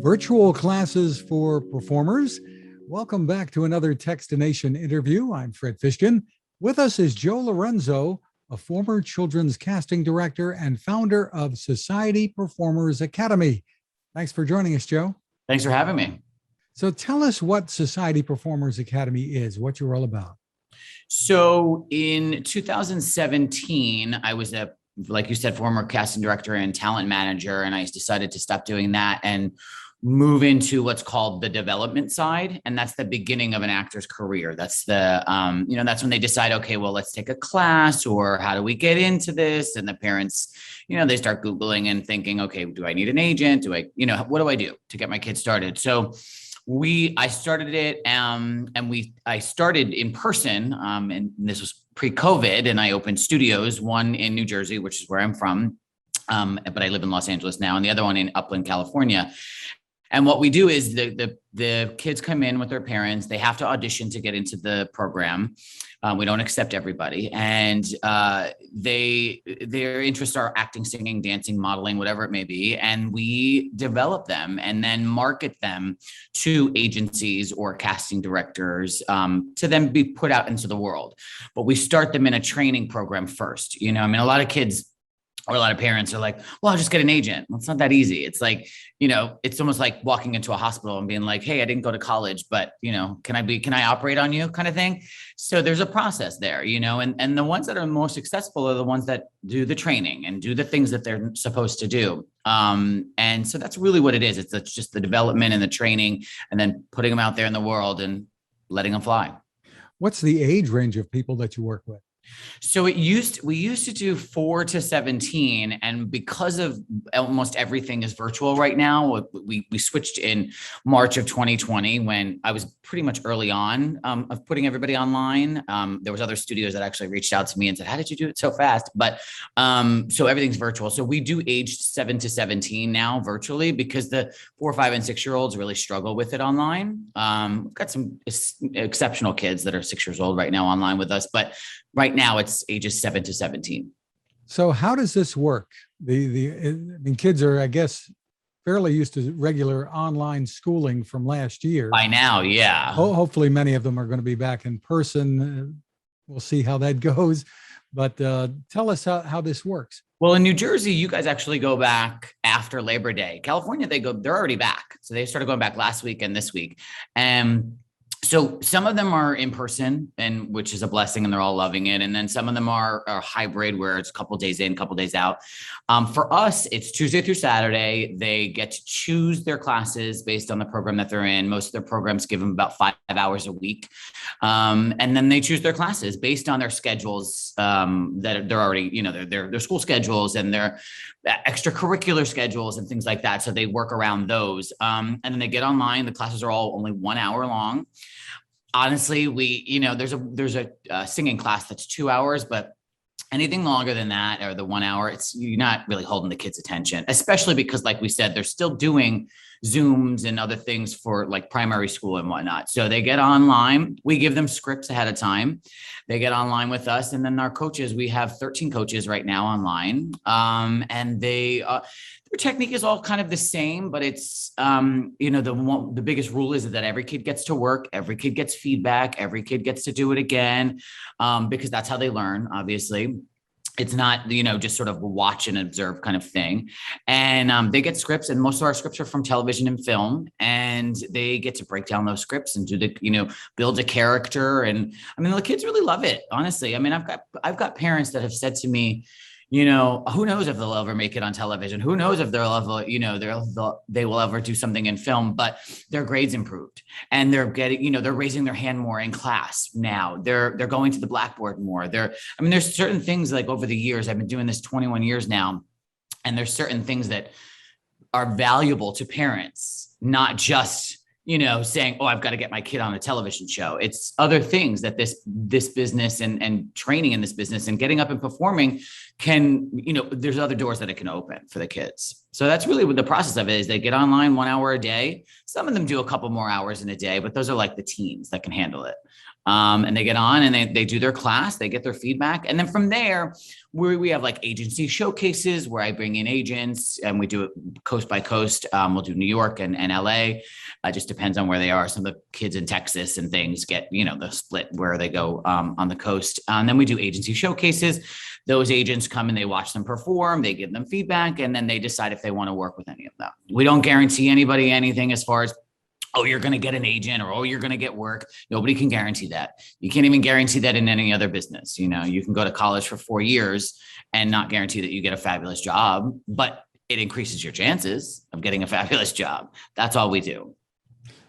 Virtual classes for performers. Welcome back to another Techstination interview. I'm Fred Fishkin. With us is Joe Lorenzo, a former children's casting director and founder of Society Performers Academy. Thanks for joining us, Joe. Thanks for having me. So tell us what Society Performers Academy is, what you're all about. So in 2017, I was like you said, former casting director and talent manager, and I decided to stop doing that and move into what's called the development side. And that's the beginning of an actor's career. That's that's when they decide, okay, well, let's take a class, or how do we get into this? And the parents, they start Googling and thinking, okay, do I need an agent? What do I do to get my kids started? So I started it, I started in person, and this was pre-COVID, and I opened studios, one in New Jersey, which is where I'm from, but I live in Los Angeles now, and the other one in Upland, California. And what we do is the kids come in with their parents. They have to audition to get into the program. We don't accept everybody. And their interests are acting, singing, dancing, modeling, whatever it may be. And we develop them and then market them to agencies or casting directors to then be put out into the world. But we start them in a training program first. A lot of kids or a lot of parents are like, well, I'll just get an agent. Well, it's not that easy. It's like, it's almost like walking into a hospital and being like, hey, I didn't go to college, but, can I operate on you kind of thing? So there's a process there, and the ones that are more successful are the ones that do the training and do the things that they're supposed to do. And so that's really what it is. It's just the development and the training and then putting them out there in the world and letting them fly. What's the age range of people that you work with? So we used to do 4 to 17, and because of almost everything is virtual right now, we switched in March of 2020 when I was pretty much early on of putting everybody online. There was other studios that actually reached out to me and said, how did you do it so fast? But so everything's virtual. So we do age 7 to 17 now virtually because the 4, 5, and 6-year-olds really struggle with it online. We've got some exceptional kids that are 6 years old right now online with us, but right now it's ages 7 to 17. So how does this work? Kids are, I guess, fairly used to regular online schooling from last year. By now, yeah. Hopefully many of them are going to be back in person. We'll see how that goes. But tell us how this works. Well, in New Jersey, you guys actually go back after Labor Day. California, they're already back. So they started going back last week and this week. So some of them are in person, and which is a blessing, and they're all loving it. And then some of them are hybrid, where it's a couple of days in, a couple of days out. For us, it's Tuesday through Saturday. They get to choose their classes based on the program that they're in. Most of their programs give them about 5 hours a week. And then they choose their classes based on their schedules that they're already, their school schedules and their extracurricular schedules and things like that. So they work around those. And then they get online. The classes are all only 1 hour long. Honestly, there's a singing class that's 2 hours, but anything longer than that, or the 1 hour, you're not really holding the kids' attention, especially because, like we said, they're still doing Zooms and other things for like primary school and whatnot. So they get online. We give them scripts ahead of time. They get online with us. And then our coaches, we have 13 coaches right now online. And their technique is all kind of the same, but it's, the biggest rule is that every kid gets to work, every kid gets feedback, every kid gets to do it again, because that's how they learn, obviously. It's not, just sort of watch and observe kind of thing. And they get scripts, and most of our scripts are from television and film, and they get to break down those scripts and build a character. And the kids really love it, honestly. I've got parents that have said to me, who knows if they'll ever make it on television? Who knows if they'll ever, they will ever do something in film, but their grades improved, and they're getting, they're raising their hand more in class now. They're going to the blackboard more. There's certain things, like over the years, I've been doing this 21 years now, and there's certain things that are valuable to parents, not just saying, oh, I've got to get my kid on a television show. It's other things that this business and training in this business and getting up and performing can, there's other doors that it can open for the kids. So that's really what the process of it is. They get online 1 hour a day. Some of them do a couple more hours in a day, but those are like the teens that can handle it. And they get on and they do their class, they get their feedback. And then from there, we have like agency showcases where I bring in agents and we do it coast by coast. We'll do New York and LA. It just depends on where they are. Some of the kids in Texas and things get, the split where they go on the coast. And then we do agency showcases. Those agents come and they watch them perform, they give them feedback, and then they decide if they want to work with any of them. We don't guarantee anybody anything as far as, oh, you're going to get an agent, or, oh, you're going to get work. Nobody can guarantee that. You can't even guarantee that in any other business. You can go to college for 4 years and not guarantee that you get a fabulous job, but it increases your chances of getting a fabulous job. That's all we do.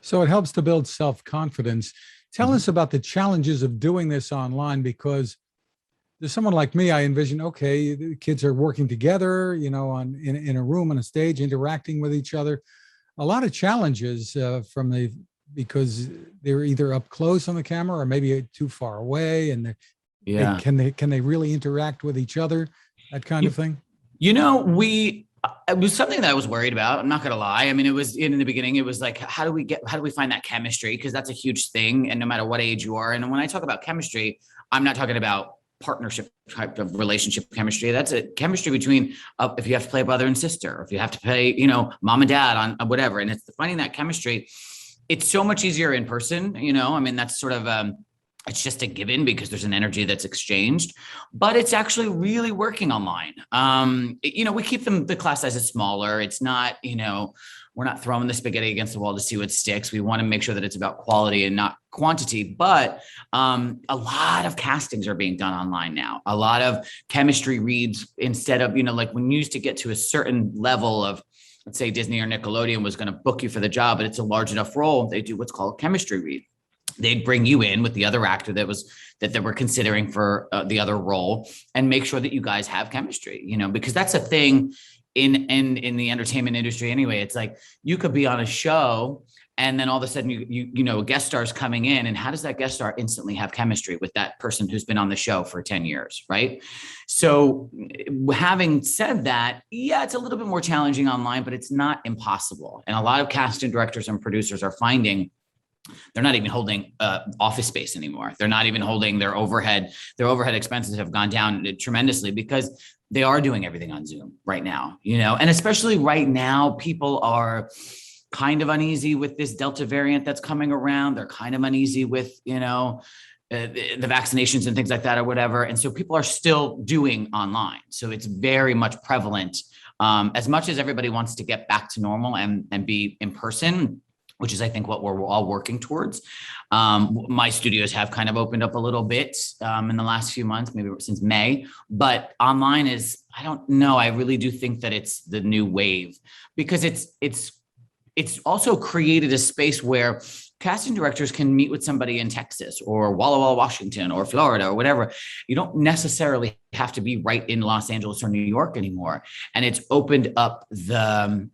So it helps to build self-confidence. Tell us about the challenges of doing this online, because there's someone like me, I envision, okay, the kids are working together, in a room, on a stage, interacting with each other. A lot of challenges because they're either up close on the camera or maybe too far away, and can they really interact with each other? That kind of thing. It was something that I was worried about. I'm not going to lie. I mean, it was in the beginning, it was like, how do we find that chemistry? Because that's a huge thing. And no matter what age you are. And when I talk about chemistry, I'm not talking about partnership type of relationship chemistry. That's a chemistry between if you have to play brother and sister, or if you have to play, mom and dad on whatever. And it's finding that chemistry. It's so much easier in person. I mean, that's sort of, it's just a given because there's an energy that's exchanged, but it's actually really working online. We keep the class sizes smaller. It's not, we're not throwing the spaghetti against the wall to see what sticks. We want to make sure that it's about quality and not quantity, but a lot of castings are being done online now. A lot of chemistry reads instead of, like when you used to get to a certain level of, let's say Disney or Nickelodeon was going to book you for the job, but it's a large enough role, they do what's called a chemistry read. They'd bring you in with the other actor that they were considering for the other role and make sure that you guys have chemistry, because that's a thing in the entertainment industry anyway. It's like you could be on a show and then all of a sudden a guest star is coming in, and how does that guest star instantly have chemistry with that person who's been on the show for 10 years, right? So having said that, yeah, it's a little bit more challenging online, but it's not impossible. And a lot of casting directors and producers are finding they're not even holding office space anymore. They're not even holding their overhead. Their overhead expenses have gone down tremendously because they are doing everything on Zoom right now, and especially right now, people are kind of uneasy with this Delta variant that's coming around. They're kind of uneasy with, the vaccinations and things like that or whatever. And so people are still doing online. So it's very much prevalent. As much as everybody wants to get back to normal and be in person, which is, I think, what we're all working towards. My studios have kind of opened up a little bit in the last few months, maybe since May, but online is, I don't know. I really do think that it's the new wave because it's also created a space where casting directors can meet with somebody in Texas or Walla Walla, Washington, or Florida or whatever. You don't necessarily have to be right in Los Angeles or New York anymore. And it's opened up the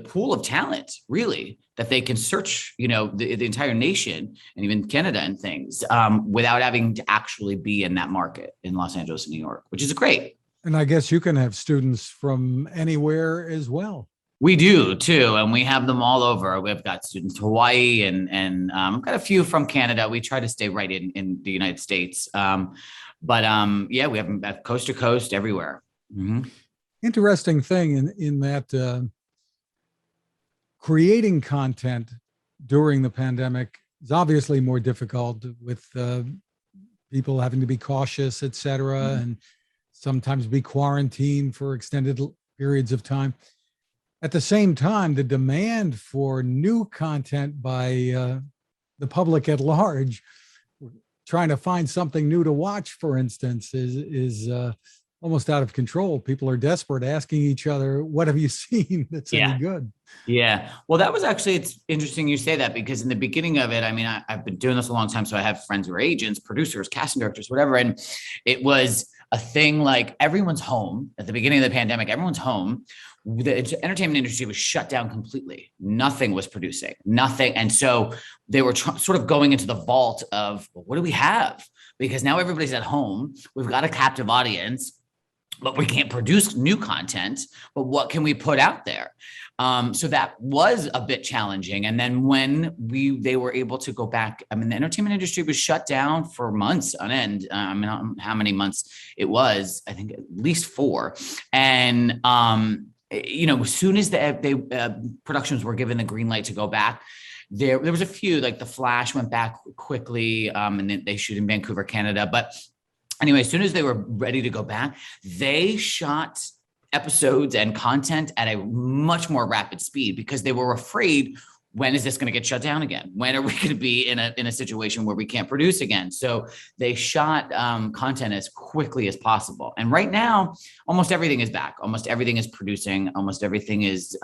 pool of talent, really, that they can search, the entire nation and even Canada and things without having to actually be in that market in Los Angeles and New York, which is great. And I guess you can have students from anywhere as well. We do too, and we have them all over. We've got students to Hawaii and I've got a few from Canada. We try to stay right in the United States, but yeah, we have them coast to coast everywhere. Mm-hmm. Interesting thing in that creating content during the pandemic is obviously more difficult with people having to be cautious, et cetera, mm-hmm. and sometimes be quarantined for extended periods of time. At the same time, the demand for new content by the public at large, trying to find something new to watch, for instance, is almost out of control. People are desperate, asking each other, what have you seen that's any good? Yeah. Well, that was actually, it's interesting you say that, because in the beginning of it, I mean, I've been doing this a long time. So I have friends who are agents, producers, casting directors, whatever. And it was a thing like everyone's home at the beginning of the pandemic, everyone's home. The entertainment industry was shut down completely. Nothing was producing, nothing. And so they were sort of going into the vault of, well, what do we have? Because now everybody's at home. We've got a captive audience. but we can't produce new content. But what can we put out there? So that was a bit challenging. And then when they were able to go back, I mean, the entertainment industry was shut down for months on end. I mean, I don't know how many months it was, I think at least 4. And, as soon as the productions were given the green light to go back, there was a few, like The Flash went back quickly, and they shoot in Vancouver, Canada. But anyway, as soon as they were ready to go back, they shot episodes and content at a much more rapid speed because they were afraid, when is this going to get shut down again? When are we going to be in a situation where we can't produce again? So they shot content as quickly as possible. And right now, almost everything is back. Almost everything is producing. Almost everything is,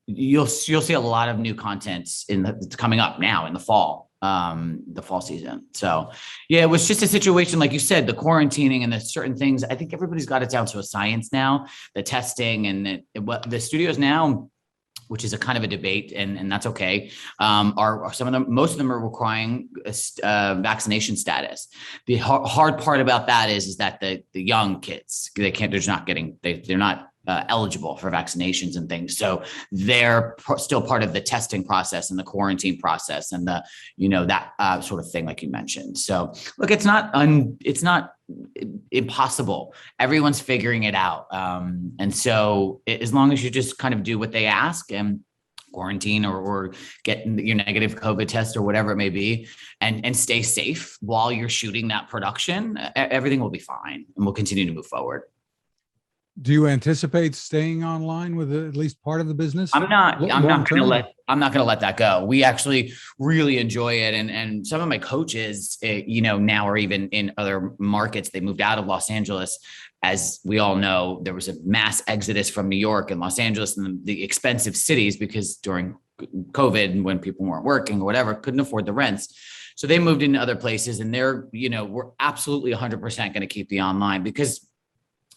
you'll see a lot of new content coming up now in the fall season. So yeah, it was just a situation, like you said, the quarantining and the certain things. I think everybody's got it down to a science now, the testing and the studios now, which is a kind of a debate, and that's okay. Most of them are requiring vaccination status. The hard part about that is that the young kids, they're not eligible for vaccinations and things. So they're still part of the testing process and the quarantine process and that sort of thing, like you mentioned. So look, it's not impossible. Everyone's figuring it out. And so as long as you just kind of do what they ask and quarantine or get your negative COVID test or whatever it may be, and stay safe while you're shooting that production, everything will be fine and we'll continue to move forward. Do you anticipate staying online with at least part of the business? I'm not going to let that go. We actually really enjoy it. And some of my coaches, now are even in other markets. They moved out of Los Angeles. As we all know, there was a mass exodus from New York and Los Angeles and the expensive cities, because during COVID, when people weren't working or whatever, couldn't afford the rents. So they moved into other places, and we're absolutely 100% going to keep the online, because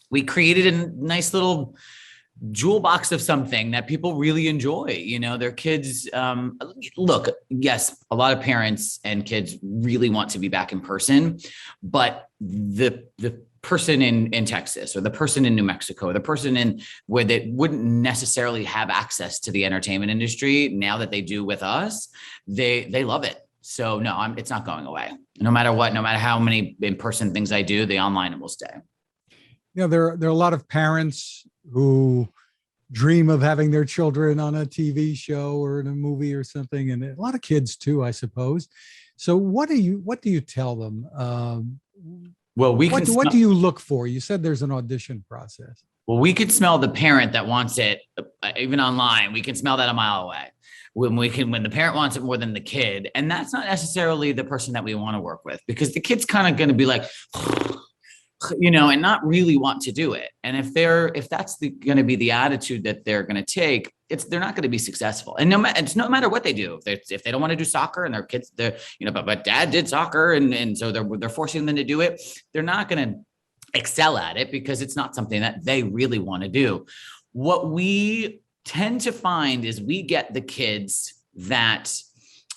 we created a nice little jewel box of something that people really enjoy. Their kids, look, yes, a lot of parents and kids really want to be back in person, but the person in Texas, or the person in New Mexico, or the person in where they wouldn't necessarily have access to the entertainment industry, now that they do with us, they love it. So no, it's not going away. No matter what, no matter how many in-person things I do, the online will stay. There are a lot of parents who dream of having their children on a TV show or in a movie or something, and a lot of kids too, I suppose. So what do you tell them? What do you look for? You said there's an audition process. Well, we could smell the parent that wants it, even online. We can smell that a mile away. When the parent wants it more than the kid, and that's not necessarily the person that we want to work with, because the kid's kind of going to be like, and not really want to do it. And if that's going to be the attitude that they're going to take, they're not going to be successful. And no matter what they do, if they don't want to do soccer and their kids, but dad did soccer, and so they're forcing them to do it, they're not going to excel at it because it's not something that they really want to do. What we tend to find is we get the kids that,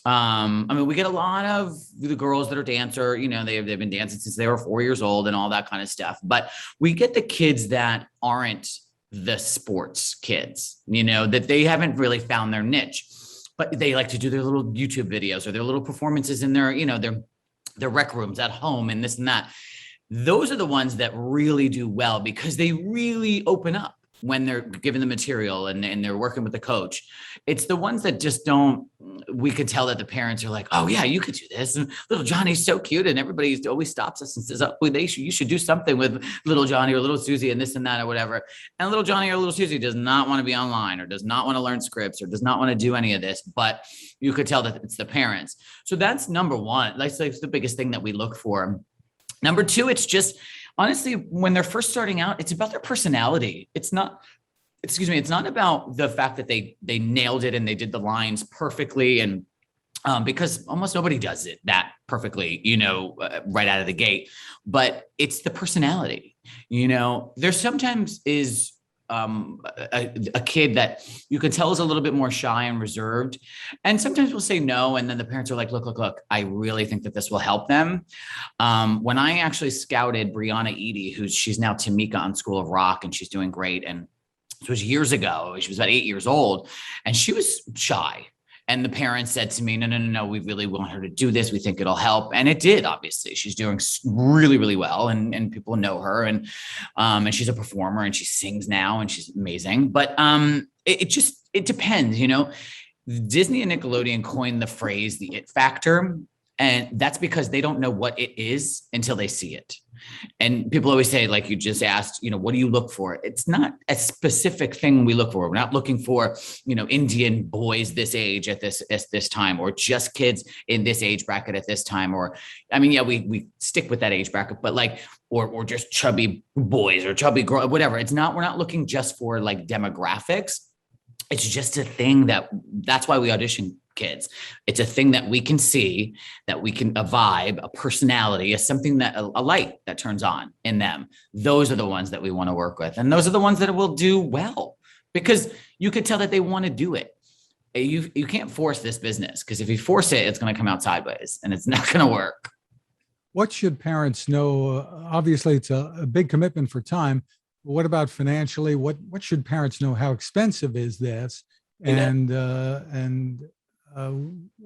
we get a lot of the girls that are dancer, they've been dancing since they were 4 years old and all that kind of stuff. But we get the kids that aren't the sports kids, that they haven't really found their niche, but they like to do their little YouTube videos or their little performances in their rec rooms at home and this and that. Those are the ones that really do well because they really open up when they're given the material and they're working with the coach. It's the ones that just don't, we could tell that the parents are like, oh yeah, you could do this. And little Johnny's so cute. And everybody always stops us and says, oh, you should do something with little Johnny or little Susie and this and that or whatever. And little Johnny or little Susie does not want to be online or does not want to learn scripts or does not want to do any of this, but you could tell that it's the parents. So that's number one. That's the biggest thing that we look for. Number two, it's just, honestly, when they're first starting out, it's about their personality. It's not about the fact that they nailed it and they did the lines perfectly. And because almost nobody does it that perfectly, right out of the gate, but it's the personality. There sometimes is a kid that you can tell is a little bit more shy and reserved. And sometimes we'll say no. And then the parents are like, look, I really think that this will help them. When I actually scouted Brianna Eady, she's now Tamika on School of Rock, and she's doing great. And this was years ago. She was about 8 years old, and she was shy. And the parents said to me, no, we really want her to do this. We think it'll help. And it did, obviously. She's doing really, really well. And people know her. And she's a performer, and she sings now, and she's amazing. But it depends, Disney and Nickelodeon coined the phrase, the it factor. And that's because they don't know what it is until they see it. And people always say, like you just asked, what do you look for? It's not a specific thing we look for. We're not looking for, Indian boys this age at this time, or just kids in this age bracket at this time. Or, we stick with that age bracket, but or just chubby boys or chubby girl, whatever. We're not looking just for like demographics. It's just a thing that's why we audition kids. It's a thing that we can see, that we can, a vibe, a personality, is something that a light that turns on in them. Those are the ones that we want to work with. And those are the ones that will do well, because you could tell that they want to do it. You can't force this business, because if you force it, it's going to come out sideways and it's not going to work. What should parents know? Obviously, it's a big commitment for time. What about financially? What should parents know? How expensive is this? And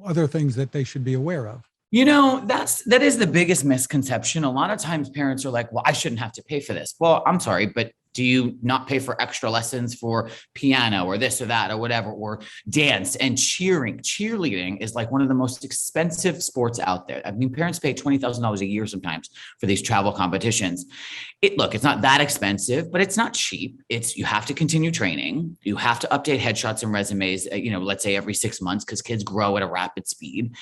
other things that they should be aware of? That is the biggest misconception. A lot of times parents are like, well, I shouldn't have to pay for this. Well, I'm sorry, but do you not pay for extra lessons for piano or this or that or whatever, or dance and cheering? Cheerleading is like one of the most expensive sports out there. Parents pay $20,000 a year sometimes for these travel competitions. It's not that expensive, but it's not cheap. You have to continue training. You have to update headshots and resumes, let's say every 6 months, because kids grow at a rapid speed.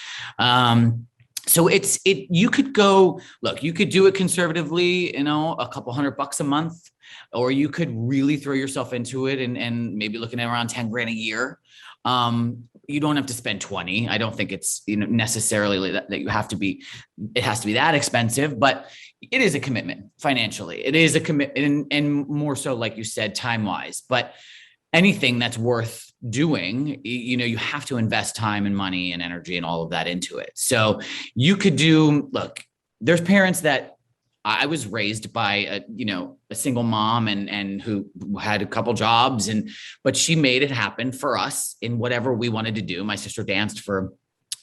So you could do it conservatively, a couple $100 a month, or you could really throw yourself into it and maybe looking at around 10 grand a year. You don't have to spend 20. I don't think it's necessarily that you have to be, it has to be that expensive, but it is a commitment financially. It is a commitment, and more so, like you said, time-wise. But anything that's worth doing, you have to invest time and money and energy and all of that into it. So you could there's parents that I was raised by a single mom and who had a couple jobs, but she made it happen for us in whatever we wanted to do. My sister danced for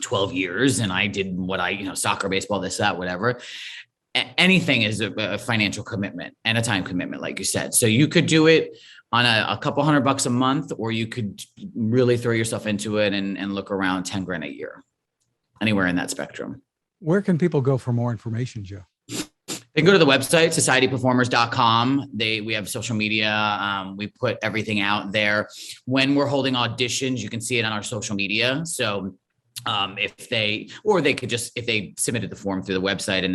12 years and I did what soccer, baseball, this, that, whatever. Anything is a financial commitment and a time commitment, like you said. So you could do it on a couple $100 a month, or you could really throw yourself into it and look around 10 grand a year, anywhere in that spectrum. Where can people go for more information, Joe? They can go to the website, societyperformers.com. We have social media. We put everything out there. When we're holding auditions, you can see it on our social media. So if they submitted the form through the website and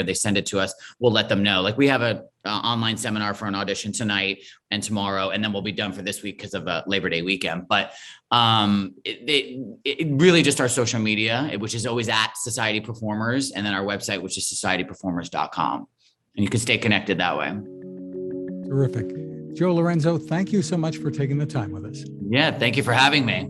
they send it to us, we'll let them know. Like, we have a online seminar for an audition tonight and tomorrow, and then we'll be done for this week because of Labor Day weekend. But it really just our social media, which is always at Society Performers, and then our website, which is societyperformers.com. And you can stay connected that way. Terrific. Joe Lorenzo, thank you so much for taking the time with us. Yeah, thank you for having me.